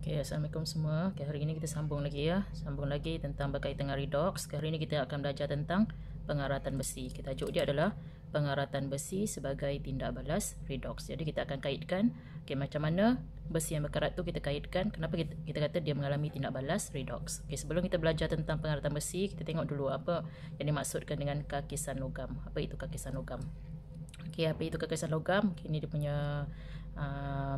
Okay, Assalamualaikum semua. Okay, hari ini kita sambung lagi ya. Sambung lagi tentang berkaitan dengan redox. Hari ini kita akan belajar tentang pengaratan besi. Kita tajuk dia adalah pengaratan besi sebagai tindak balas redox. Jadi kita akan kaitkan macam mana besi yang berkarat tu kita kaitkan. Kenapa kita kata dia mengalami tindak balas redox. Sebelum kita belajar tentang pengaratan besi, kita tengok dulu apa yang dimaksudkan dengan kakisan logam. Apa itu kakisan logam? Apa itu kakisan logam? Ini dia punya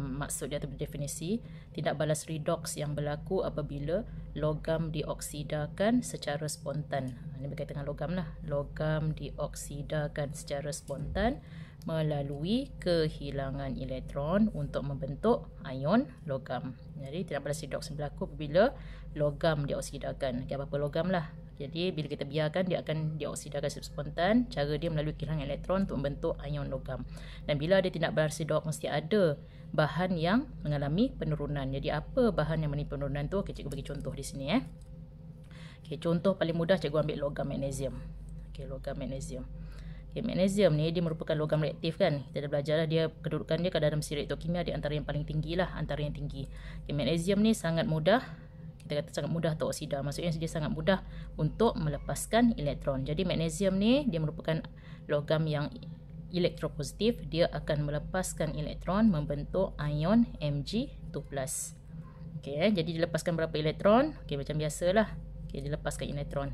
maksud dia atau definisi. Tindak balas redox yang berlaku apabila logam dioksidakan secara spontan. Ini berkaitan dengan logam lah. Logam dioksidakan secara spontan melalui kehilangan elektron untuk membentuk ion logam. Jadi tindak balas redox berlaku apabila logam dioksidakan. Apa-apa logam lah. Jadi bila kita biarkan, dia akan dioksidakan secara spontan. Cara dia melalui kehilangan elektron untuk membentuk ion logam. Dan bila ada tindak balas redox, mesti ada bahan yang mengalami penurunan. Jadi apa bahan yang mengalami penurunan tu? Cikgu bagi contoh di sini. Contoh paling mudah, cikgu ambil logam magnesium. Logam magnesium. Magnesium ni dia merupakan logam reaktif kan. Kita dah belajar lah dia kedudukan dia dalam siri reaktokimia di antara yang paling tinggi lah, antara yang tinggi. Magnesium ni sangat mudah, kita kata sangat mudah untuk oksida. Maksudnya dia sangat mudah untuk melepaskan elektron. Jadi magnesium ni dia merupakan logam yang elektropositif. Dia akan melepaskan elektron membentuk ion Mg2+. Jadi dilepaskan berapa elektron? Macam biasalah. Dilepaskan elektron.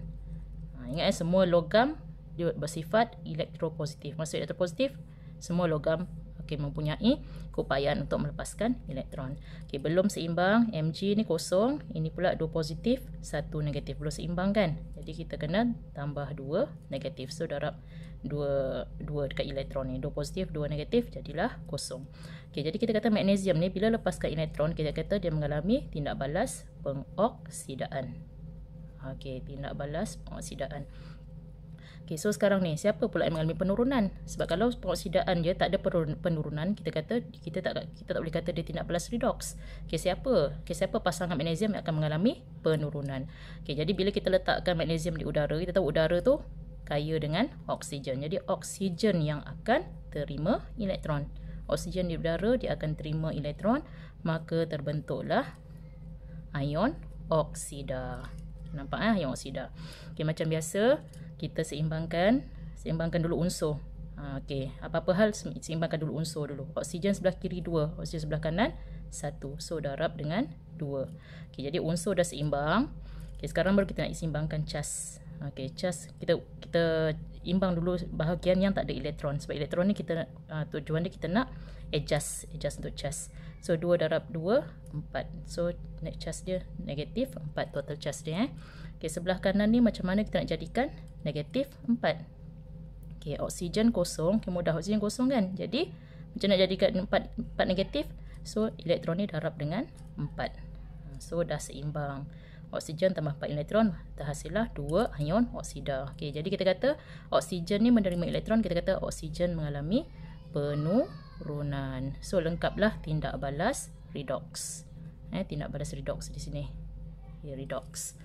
Ingat semua logam dia bersifat elektropositif. Maksud elektropositif, semua logam mempunyai keupayaan untuk melepaskan elektron. Belum seimbang, Mg ni kosong, ini pula 2 positif, 1 negatif. Belum seimbang kan? Jadi kita kena tambah 2 negatif. So darab 2 dekat elektron ni. 2 positif, 2 negatif, jadilah kosong. Jadi kita kata magnesium ni bila lepaskan elektron, kita kata dia mengalami tindak balas pengoksidaan. Tindak balas pengoksidaan. So sekarang ni siapa pula yang mengalami penurunan? Sebab kalau pengoksidaan dia tak ada penurunan, kita tak boleh kata dia tindak balas redox. Siapa pasangan magnesium yang akan mengalami penurunan? Jadi bila kita letakkan magnesium di udara, kita tahu udara tu kaya dengan oksigen. Jadi oksigen yang akan terima elektron. Oksigen di udara dia akan terima elektron, maka terbentuklah ion oksida. Nampak ion oksida. Macam biasa kita seimbangkan dulu unsur. Apa-apa hal seimbangkan dulu unsur dulu. Oksigen sebelah kiri 2, oksigen sebelah kanan 1. So darab dengan 2. Jadi unsur dah seimbang. Sekarang baru kita nak seimbangkan cas. Cas kita imbang dulu bahagian yang tak ada elektron. Sebab elektron ni kita tujuan dia kita nak adjust untuk cas. So 2 darab 2 4. So cas dia negatif 4 total cas dia. Sebelah kanan ni macam mana kita nak jadikan negatif 4. Oksigen kosong. Mudah, oksigen kosong kan. Jadi macam nak jadikan 4 negatif. So elektron ni darab dengan 4. So dah seimbang. Oksigen tambah 4 elektron, terhasillah 2 ion oksida. Jadi kita kata oksigen ni menerima elektron, kita kata oksigen mengalami penurunan. So lengkaplah tindak balas redox. Tindak balas redox di sini. Redox.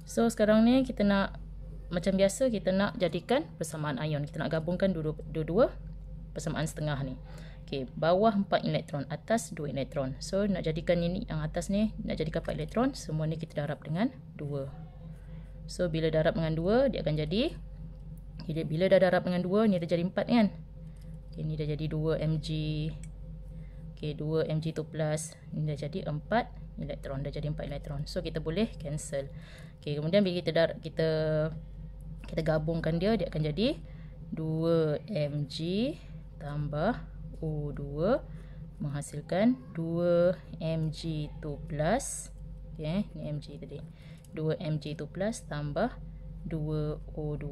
So sekarang ni kita nak macam biasa, kita nak jadikan persamaan ion. Kita nak gabungkan dua-dua persamaan setengah ni. Bawah 4 elektron, atas 2 elektron. So nak jadikan ini yang atas ni, nak jadikan 4 elektron, semua ni kita darab dengan 2. So bila darab dengan 2, dia akan jadi, bila dah darab dengan 2, ni dah jadi 4 kan. Ni dah jadi 2 Mg. 2 Mg2+, ni dah jadi 4 elektron, dah jadi 4 elektron. So kita boleh cancel. Kemudian bila kita gabungkan dia akan jadi 2 Mg tambah O2 menghasilkan 2 Mg2+. Ni Mg tadi. 2 Mg2+ tambah 2 O2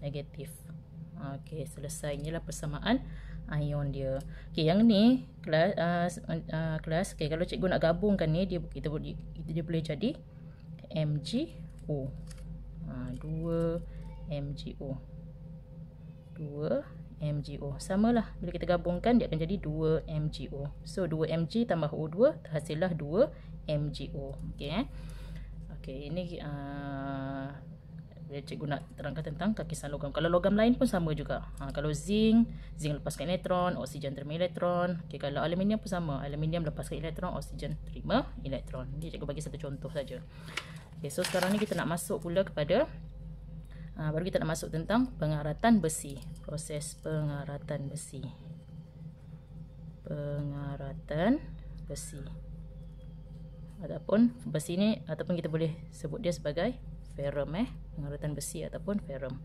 negatif. Selesai. Inilah persamaan ion dia. Yang ni kelas kalau cikgu nak gabungkan ni, dia boleh jadi MgO. 2 MgO. 2 MgO. Samalah, bila kita gabungkan dia akan jadi 2 MgO. So 2 Mg tambah O2 terhasillah 2 MgO. Ini Cikgu nak terangkan tentang kakisan logam. Kalau logam lain pun sama juga. Kalau zinc lepaskan elektron, oksigen terima elektron. Kalau aluminium pun sama, aluminium lepaskan elektron, oksigen terima elektron. Ini cikgu bagi satu contoh saja. So sekarang ni kita nak masuk pula kepada baru kita nak masuk tentang pengaratan besi. Proses pengaratan besi. Pengaratan besi. Ataupun besi ni, ataupun kita boleh sebut dia sebagai ferrum, pengaratan besi ataupun ferrum.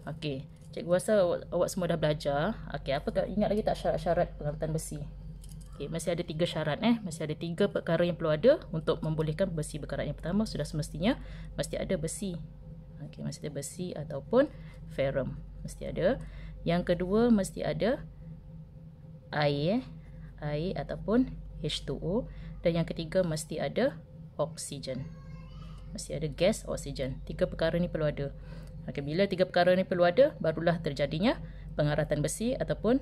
Okey, cikgu rasa awak semua dah belajar. Okey, apa ingat lagi tak syarat-syarat pengaratan besi? Okey, masih ada 3 syarat masih ada 3 perkara yang perlu ada untuk membolehkan besi berkarat. Yang pertama, sudah semestinya mesti ada besi. Okey, mesti ada besi ataupun ferrum, mesti ada. Yang kedua, mesti ada air ataupun H2O. Dan yang ketiga, mesti ada oksigen. Mesti ada gas oksigen. 3 perkara ni perlu ada. Okay, bila 3 perkara ni perlu ada, barulah terjadinya pengaratan besi ataupun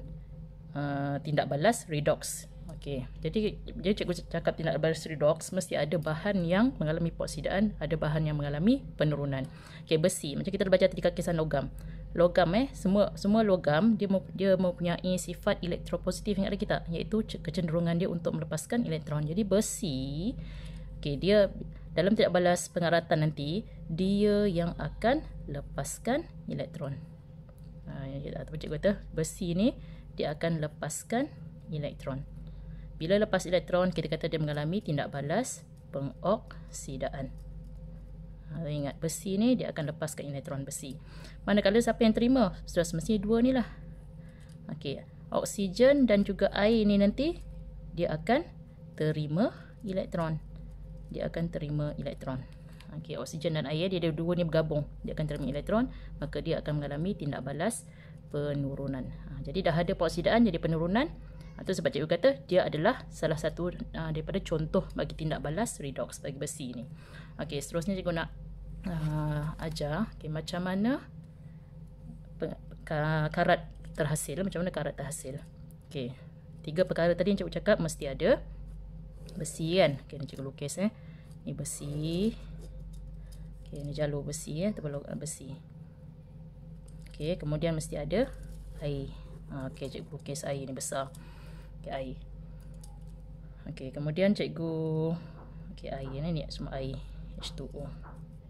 tindak balas redox. Okay, jadi cikgu cakap tindak balas redox, mesti ada bahan yang mengalami peoksidaan, ada bahan yang mengalami penurunan. Okay, besi, macam kita dah baca tadi kakisan logam. Logam semua logam dia mempunyai sifat elektropositif, yang ada kita, iaitu kecenderungan dia untuk melepaskan elektron. Jadi besi, okay, dia dalam tindak balas pengaratan nanti, dia yang akan lepaskan elektron. Ataupun cikgu kata besi ni dia akan lepaskan elektron. Bila lepas elektron, kita kata dia mengalami tindak balas pengoksidaan. Ingat, besi ni dia akan lepaskan elektron besi. Manakala siapa yang terima? Sudah semestinya 2 ni lah. Okey, oksigen dan juga air ni nanti dia akan terima elektron. Dia akan terima elektron. Okey, oksigen dan air dia dua ni bergabung, dia akan terima elektron, maka dia akan mengalami tindak balas penurunan. Jadi dah ada peoksidaan, jadi penurunan. Itu sebab cikgu kata dia adalah salah satu daripada contoh bagi tindak balas redox bagi besi ni. Okey, seterusnya cikgu nak ajar macam mana karat terhasil. Macam mana karat terhasil. Okey, 3 perkara tadi yang cikgu cakap mesti ada besi kan. Okey, ni cikgu lukis ni besi. Okey, ni jalur besi ataupun besi. Okey, kemudian mesti ada air. Okey, cikgu lukis air ni besar. Okey, air. Okey, kemudian cikgu air ni semua air. H2O.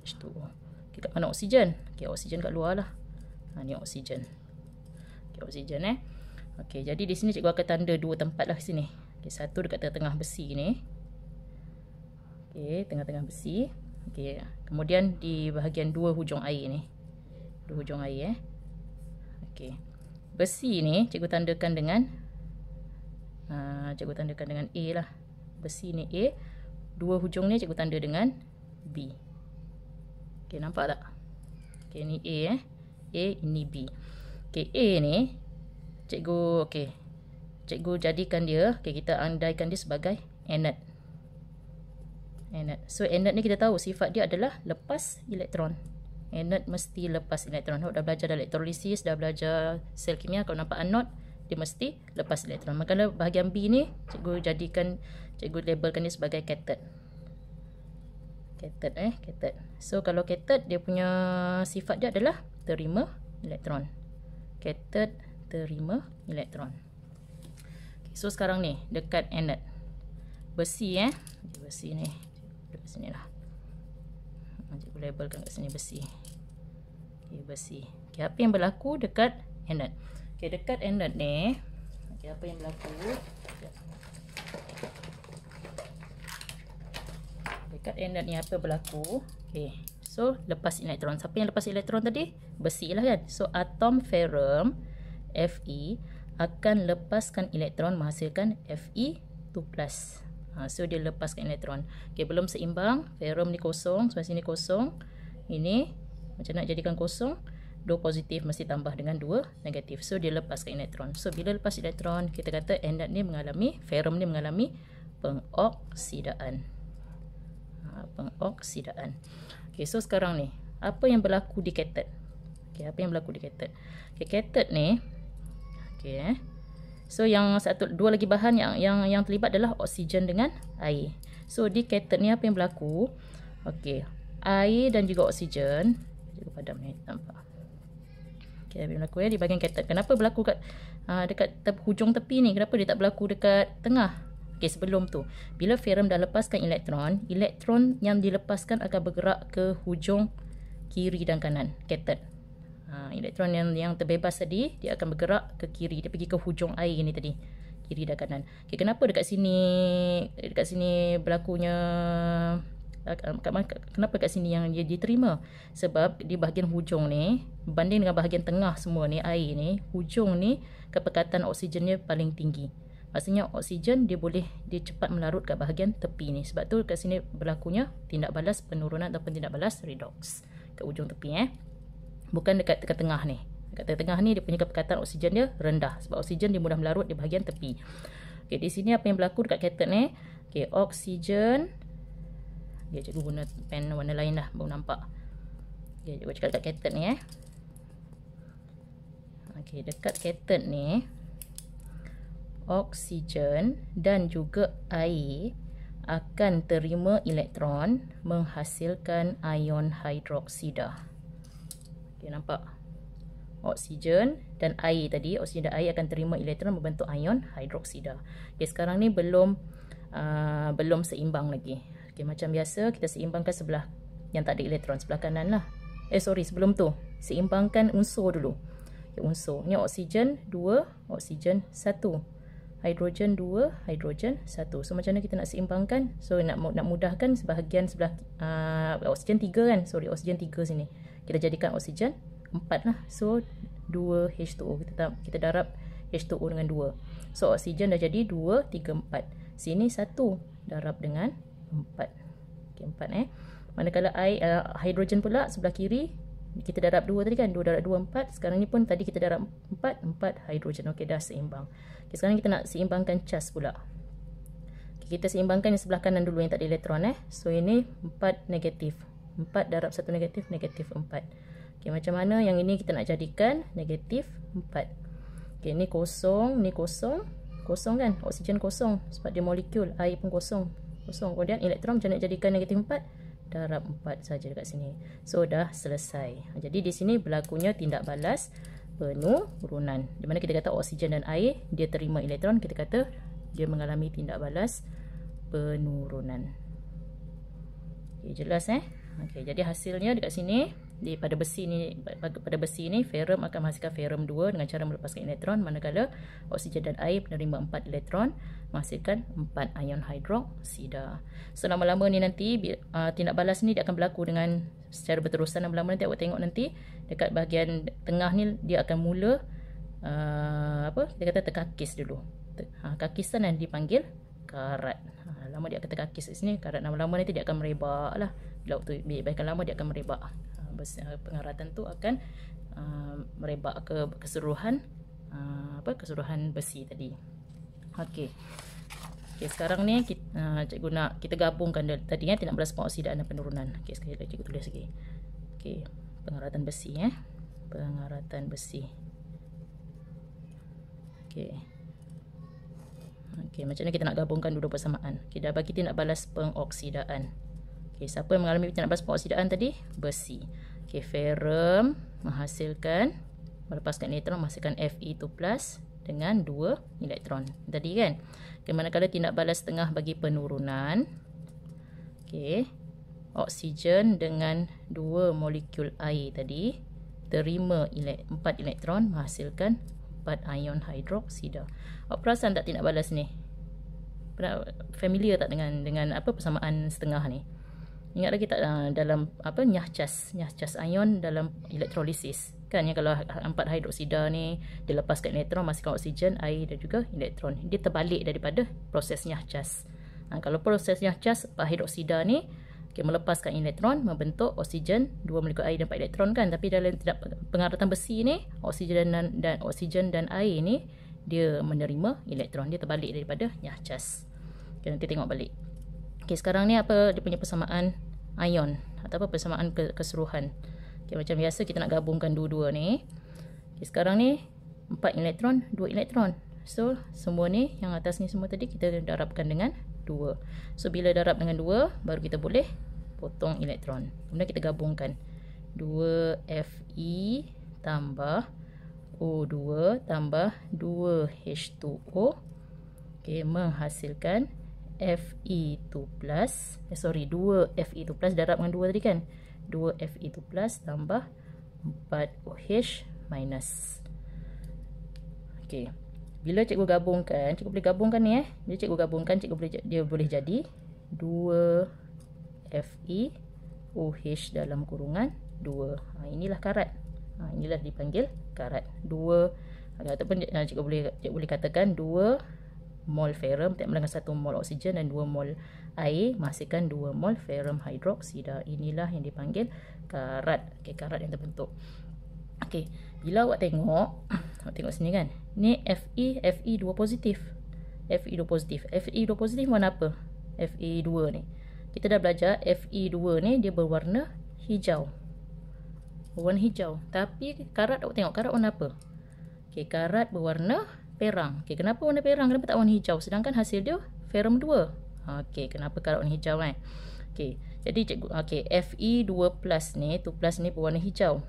Okey, kat mana oksigen? Okey, oksigen kat luar lah. Ni oksigen. Okey, oksigen Okey, jadi di sini cikgu akan tanda 2 tempat lah sini. Okey, satu dekat tengah-tengah besi ni. Okey, tengah-tengah besi. Okey, kemudian di bahagian 2 hujung air ni. 2 hujung air Okey. Besi ni cikgu tandakan dengan A lah. Besi ni A. 2 hujung ni cikgu tanda dengan B. Okey, nampak tak? Okey, ni A A, ini B. Okey, A ni cikgu jadikan dia, kita andaikan dia sebagai anode. So anode ni kita tahu sifat dia adalah lepas elektron. Anode mesti lepas elektron. Dah belajar dah elektrolisis, dah belajar sel kimia. Kalau nampak anode, dia mesti lepas elektron. Maka bahagian B ni cikgu labelkan dia sebagai cathode. Cathode. So kalau cathode, dia punya sifat dia adalah terima elektron. Cathode terima elektron. Okay, so sekarang ni dekat anode besi besi ni dekat sini lah. Cikgu labelkan kat sini besi. Okay, besi. Okay, apa yang berlaku dekat anode? Okay, dekat anode ni, okay, apa yang berlaku? Dekat anode ni apa berlaku? Okay, so lepas elektron. Siapa yang lepas elektron tadi? Besi lah kan. So atom ferrum Fe akan lepaskan elektron menghasilkan Fe2+. So dia lepaskan elektron. Okay, belum seimbang. Ferrum ni kosong, sebelah sini kosong. Ini macam nak jadikan kosong, 2 positif mesti tambah dengan 2 negatif. So dia lepaskan elektron. So bila lepas elektron, kita kata anode ni mengalami, ferrum ni mengalami pengoksidaan. Pengoksidaan. Okay, so sekarang ni apa yang berlaku di cathode? Okay, apa yang berlaku di cathode? Okay, cathode ni, okay, so yang dua lagi bahan yang terlibat adalah oksigen dengan air. So di cathode ni apa yang berlaku? Okey, air dan juga oksigen Cikgu padam ni, nampak. Okey, berlaku ya di bahagian cathode. Kenapa berlaku kat dekat hujung tepi ni? Kenapa dia tak berlaku dekat tengah? Okey, sebelum tu, bila ferrum dah lepaskan elektron, elektron yang dilepaskan akan bergerak ke hujung kiri dan kanan cathode. Elektron yang terbebas tadi, dia akan bergerak ke kiri, dia pergi ke hujung air ni tadi, kiri dan kanan. Okey, kenapa dekat sini berlakunya, kenapa kat sini yang dia diterima? Sebab di bahagian hujung ni berbanding dengan bahagian tengah semua ni, air ni, hujung ni kepekatan oksigennya paling tinggi. Maksudnya oksigen dia cepat melarut kat bahagian tepi ni. Sebab tu kat sini berlakunya tindak balas penurunan ataupun tindak balas redox kat hujung tepi bukan dekat tengah ni. Dekat tengah ni dia punya kepekatan oksigen dia rendah sebab oksigen dia mudah melarut di bahagian tepi. Okey, di sini apa yang berlaku dekat cathode ni? Okey, oksigen. Okey, cikgu guna pen warna lain dah baru nampak. Okey, cikgu cakap dekat cathode ni Okey, dekat cathode ni oksigen dan juga air akan terima elektron menghasilkan ion hidroksida. Okey, nampak? Oksigen dan air tadi, oksigen dan air akan terima elektron membentuk ion hidroksida. Okey, sekarang ni belum seimbang lagi. Okey, macam biasa kita seimbangkan sebelah yang tak ada elektron, sebelah kanan lah. Sebelum tu seimbangkan unsur dulu. Okay, unsur. Ni oksigen 2, oksigen 1. Hidrogen 2, hidrogen 1. So macam mana kita nak seimbangkan? So nak mudahkan sebahagian sebelah oksigen 3 kan. Sorry, oksigen 3 sini. Kita jadikan oksigen 4 lah. So 2 H2O. Kita darab H2O dengan 2. So oksigen dah jadi 2, 3, 4. Sini 1 darab dengan 4. Okey, 4 Manakala hidrogen pula sebelah kiri kita darab 2 tadi kan. 2 darab 2, 4. Sekarang ni pun tadi kita darab 4 hidrogen. Okey, dah seimbang. Okay, sekarang kita nak seimbangkan cas pula. Okay, kita seimbangkan yang sebelah kanan dulu yang tak ada elektron So ini 4 negatif. 4 darab 1 negatif, negatif 4. Okay, macam mana yang ini kita nak jadikan negatif 4. Okay, ni kosong, ni kosong. Kosong kan? Oksigen kosong sebab dia molekul. Air pun kosong. Kosong. Kemudian elektron macam nak jadikan negatif 4. Darab 4 saja dekat sini. So dah selesai. Jadi di sini berlakunya tindak balas penurunan. Di mana kita kata oksigen dan air dia terima elektron, kita kata dia mengalami tindak balas penurunan. Okey, jelas Okey, jadi hasilnya dekat sini pada besi ni ferrum akan menghasilkan ferrum 2 dengan cara melepaskan elektron, manakala oksigen dan air menerima 4 elektron menghasilkan 4 ion hidroksida. So lama-lama ni nanti tindak balas ni dia akan berlaku dengan secara berterusan. Lama-lama nanti awak tengok nanti dekat bahagian tengah ni dia akan mula kita kata terkakis dulu. Kakisan yang dipanggil karat. Lama dia akan terkakis di sini karat. Lama-lama nanti dia akan merebak lah. Bila waktu biarkan lama dia akan merebak. Pengaratan tu akan merebak ke keseluruhan keseluruhan besi tadi. Okey. Okey, sekarang ni cikgu nak kita gabungkan tadi tindak balas pengoksidaan dan penurunan. Okey, sekali lagi cikgu tulis lagi. Okey, pengaratan besi pengaratan besi. Okey. Okey, macam mana kita nak gabungkan dua persamaan? Okey, dah bagi tindak balas pengoksidaan. Okey, siapa yang mengalami tindak balas pengoksidaan tadi? Besi. Okey, ferrum melepaskan elektron menghasilkan Fe2+ dengan 2 elektron. Tadi kan? Okey, manakala tindak balas tengah bagi penurunan. Okey, oksigen dengan 2 molekul air tadi terima 4 elektron menghasilkan 4 ion hidroksida. Awak perasan tak tindak balas ni? Familiar tak dengan persamaan setengah ni? Ingat lagi tak dalam nyah cas ion dalam elektrolisis kan, yang kalau 4 hidroksida ni dilepaskan elektron menghasilkan oksigen, air dan juga elektron. Dia terbalik daripada proses nyah cas. Kalau proses nyah cas 4 hidroksida ni melepaskan elektron membentuk oksigen 2 molekul air dan 4 elektron kan, tapi dalam pengaratan besi ni oksigen dan air ni dia menerima elektron. Dia terbalik daripada nyah cas. Okay, nanti tengok balik. Okay, sekarang ni apa dia punya persamaan ion atau persamaan keseluruhan. Okay, macam biasa kita nak gabungkan dua-dua ni. Okay, sekarang ni 4 elektron, 2 elektron. So semua ni yang atas ni semua tadi kita darabkan dengan 2. So bila darab dengan 2 baru kita boleh potong elektron. Kemudian kita gabungkan 2Fe tambah O2 tambah 2H2O. Okey, menghasilkan Fe2+, 2Fe2+, darab dengan 2 tadi kan. 2Fe2+ tambah 4OH minus. Okey. Bila cikgu gabungkan, cikgu boleh gabungkan ni Bila cikgu gabungkan, dia boleh jadi 2FeOH dalam kurungan 2. Inilah karat. Inilah dipanggil karat. 2 ataupun cikgu boleh katakan 2 mol ferrum dengan 1 mol oksigen dan 2 mol air menghasilkan 2 mol ferrum hidroksida. Inilah yang dipanggil karat. Okey, karat yang terbentuk. Okey, bila awak tengok sini kan. Ni Fe2 positif. Fe2 positif. Fe2 positif warna apa? Fe2 ni. Kita dah belajar Fe2 ni dia berwarna hijau. Berwarna hijau. Tapi karat awak tengok, karat warna apa? Okey, karat berwarna perang. Okey, kenapa warna perang? Kenapa tak warna hijau? Sedangkan hasil dia ferrum 2. Okey, kenapa karat warna hijau kan? Okey, jadi cikgu Fe2+ ni, 2+ ni berwarna hijau.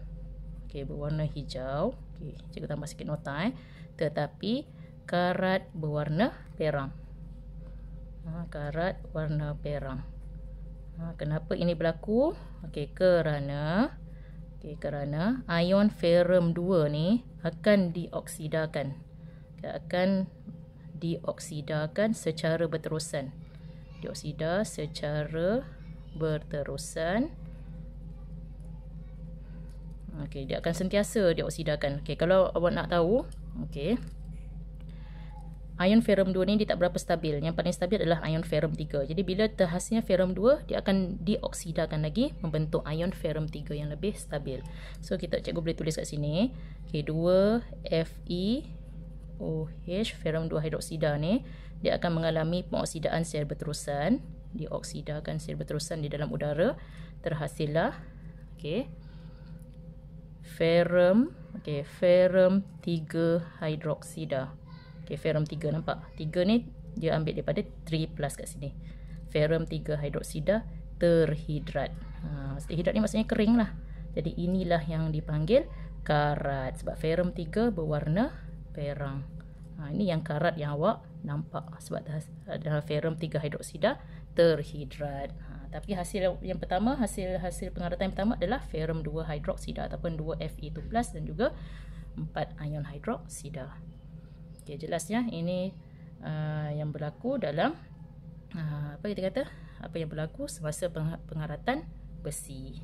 Okey, berwarna hijau. Okey, cikgu tambah sikit nota Tetapi karat berwarna perang. Karat warna perang. Kenapa ini berlaku? Okey, kerana ion ferrum 2 ni akan dioksidakan. Akan dioksidakan secara berterusan. Dioksida secara berterusan. Okey, dia akan sentiasa dioksidakan. Okey, kalau awak nak tahu, okey. Ion ferrum 2 ni dia tak berapa stabil. Yang paling stabil adalah ion ferrum 3. Jadi bila terhasilnya ferrum 2, dia akan dioksidakan lagi membentuk ion ferrum 3 yang lebih stabil. So cikgu boleh tulis kat sini. Okey, 2FeOH ferrum 2 hidroksida ni dia akan mengalami pengoksidaan secara berterusan. Dioksidakan secara berterusan di dalam udara. Terhasillah ferrum 3 hidroksida. Ferrum 3, nampak? 3 ni dia ambil daripada 3+ kat sini. Ferrum 3 hidroksida terhidrat. Terhidrat ni maksudnya kering lah. Jadi inilah yang dipanggil karat. Sebab ferrum 3 berwarna perang. Ini yang karat yang awak nampak. Sebab ada ferrum 3 hidroksida terhidrat. Tapi hasil yang pertama, hasil pengaratan yang pertama adalah ferrum 2 hidroksida ataupun 2Fe2+ dan juga 4 ion hidroksida. Okey, jelasnya ini yang berlaku dalam apa yang berlaku semasa pengaratan besi.